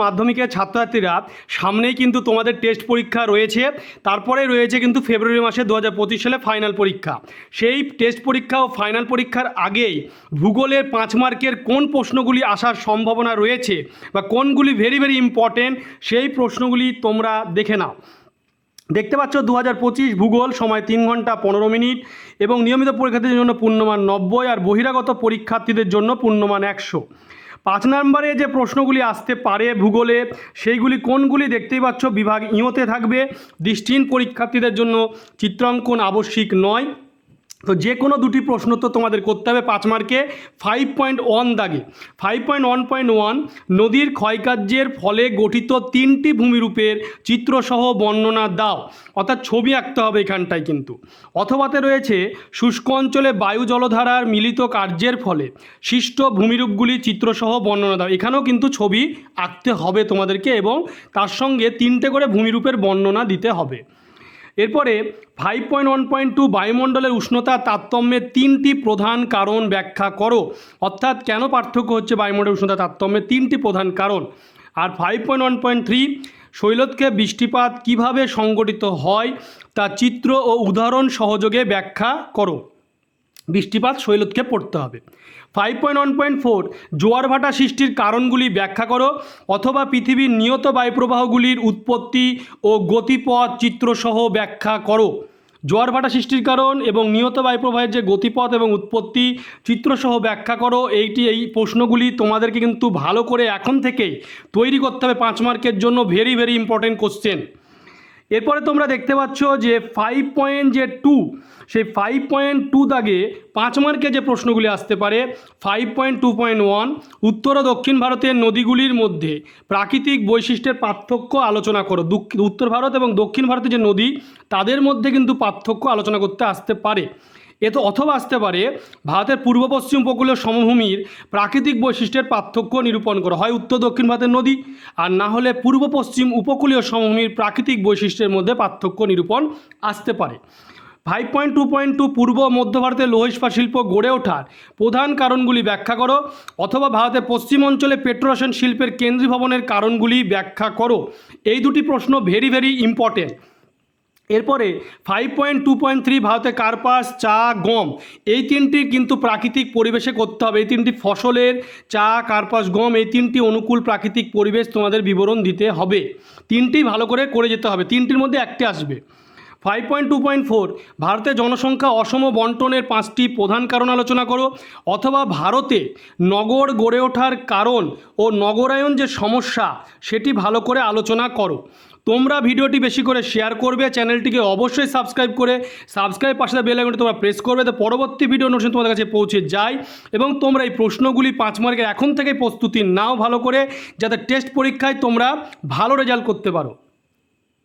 মাধ্যমিকের ছাত্রছাত্রীরা সামনেই কিন্তু তোমাদের টেস্ট পরীক্ষা রয়েছে, তারপরে রয়েছে কিন্তু ফেব্রুয়ারি মাসে 2025 সালে ফাইনাল পরীক্ষা। সেই টেস্ট পরীক্ষা ও ফাইনাল পরীক্ষার আগেই ভূগোলের 5 মার্কের কোন প্রশ্নগুলি আসার সম্ভাবনা রয়েছে বা কোনগুলি ভেরি ভেরি ইম্পর্টেন্ট সেই প্রশ্নগুলি তোমরা দেখে নাও। দেখতে পাচ্ছ 2025 ভূগোল, সময় 3 ঘন্টা 15 মিনিট এবং নিয়মিত পরীক্ষার্থীদের জন্য পূর্ণমান 90 আর বহিরাগত পরীক্ষার্থীদের জন্য পূর্ণমান 100। 5 নম্বরে যে প্রশ্নগুলি আসতে পারে ভূগোলে সেইগুলি কোনগুলি দেখতেই পাচ্ছ, বিভাগ ইঁতে থাকবে। দৃষ্টিহীন পরীক্ষার্থীদের জন্য চিত্রাঙ্কন আবশ্যিক নয়। তো যে কোনো দুটি প্রশ্ন তো তোমাদের করতে হবে 5 মার্কে 5.1 দাগে। 5.1.1 নদীর ক্ষয়কার্যের ফলে গঠিত 3টি ভূমিরূপের চিত্রসহ বর্ণনা দাও, অর্থাৎ ছবি আঁকতে হবে এখানটায় কিন্তু। অথবাতে রয়েছে শুষ্ক অঞ্চলে বায়ু জলধারার মিলিত কার্যের ফলে সৃষ্ট ভূমিরূপগুলি চিত্রসহ বর্ণনা দাও, এখানেও কিন্তু ছবি আঁকতে হবে তোমাদেরকে এবং তার সঙ্গে 3টে করে ভূমিরূপের বর্ণনা দিতে হবে। এরপরে 5.1.2 বায়ুমণ্ডলের উষ্ণতা তারতম্যের 3টি প্রধান কারণ ব্যাখ্যা করো, অর্থাৎ কেন পার্থক্য হচ্ছে বায়ুমণ্ডলের উষ্ণতা তারতম্যের 3টি প্রধান কারণ। আর 5.1.3 শৈলক্ষে বৃষ্টিপাত কিভাবে সংঘটিত হয় তা চিত্র ও উদাহরণ সহযোগে ব্যাখ্যা করো। বৃষ্টিপাত শৈলক্ষে পড়তে হবে। 5.1.4 জোয়ার ভাটা সৃষ্টির কারণগুলি ব্যাখ্যা করো, অথবা পৃথিবীর নিয়ত বায়ুপ্রবাহগুলির উৎপত্তি ও গতিপথ চিত্রসহ ব্যাখ্যা করো। জোয়ার ভাটা সৃষ্টির কারণ এবং নিয়ত বায়ুপ্রবাহের যে গতিপথ এবং উৎপত্তি চিত্রসহ ব্যাখ্যা করো। এই প্রশ্নগুলি তোমাদেরকে কিন্তু ভালো করে এখন থেকেই তৈরি করতে হবে 5 মার্কের জন্য, ভেরি ভেরি ইম্পর্টেন্ট কোশ্চেন। এরপরে তোমরা দেখতে পাচ্ছ যে 5.2 সেই 5.2 দাগে 5 মার্কে যে প্রশ্নগুলি আসতে পারে 5.2.1 উত্তর ও দক্ষিণ ভারতের নদীগুলির মধ্যে প্রাকৃতিক বৈশিষ্ট্যের পার্থক্য আলোচনা করো। উত্তর ভারত এবং দক্ষিণ ভারতের যে নদী তাদের মধ্যে কিন্তু পার্থক্য আলোচনা করতে আসতে পারে। অথবা আসতে পারে ভারতের পূর্ব পশ্চিম উপকূলীয় সমভূমির প্রাকৃতিক বৈশিষ্ট্যের পার্থক্য নিরূপণ করো, হয় উত্তর দক্ষিণ ভারতের নদী আর না হলে পূর্ব পশ্চিম উপকূলীয় সমভূমির প্রাকৃতিক বৈশিষ্ট্যের মধ্যে পার্থক্য নিরূপণ আসতে পারে। 5.2.2 পূর্ব মধ্য ভারতের লৌহ ইস্পাত শিল্প গড়ে ওঠার প্রধান কারণগুলি ব্যাখ্যা করো, অথবা ভারতের পশ্চিম অঞ্চলে পেট্রোরসায়ন শিল্পের কেন্দ্রীভবনের কারণগুলি ব্যাখ্যা করো। এই দুটি প্রশ্ন ভেরি ভেরি ইম্পর্টেন্ট। এরপরে 5.2.3 ভারতে কার্পাস, চা, গম এই 3টি কিন্তু প্রাকৃতিক পরিবেশে করতে হবে। এই 3টি ফসলের চা, কার্পাস, গম এই 3টি অনুকূল প্রাকৃতিক পরিবেশ তোমাদের বিবরণ দিতে হবে। 3টি ভালো করে যেতে হবে, 3টির মধ্যে একটি আসবে। 5.2.4 ভারতের জনসংখ্যা অসম বন্টনের 5টি প্রধান কারণ আলোচনা করো, অথবা ভারতে নগর গড়ে ওঠার কারণ ও নগরায়ন যে সমস্যা সেটি ভালো করে আলোচনা করো। তোমরা ভিডিওটি বেশি করে শেয়ার করবে, চ্যানেলটিকে অবশ্যই সাবস্ক্রাইব পাশে বেল আইকনটি তোমরা প্রেস করবে, তো পরবর্তী ভিডিও নোটিফিকেশন তোমাদের কাছে পৌঁছে যায় এবং তোমরা এই প্রশ্নগুলি 5 মার্কের এখন থেকে প্রস্তুতি নাও ভালো করে, যাতে টেস্ট পরীক্ষায় তোমরা ভালো রেজাল্ট করতে পারো।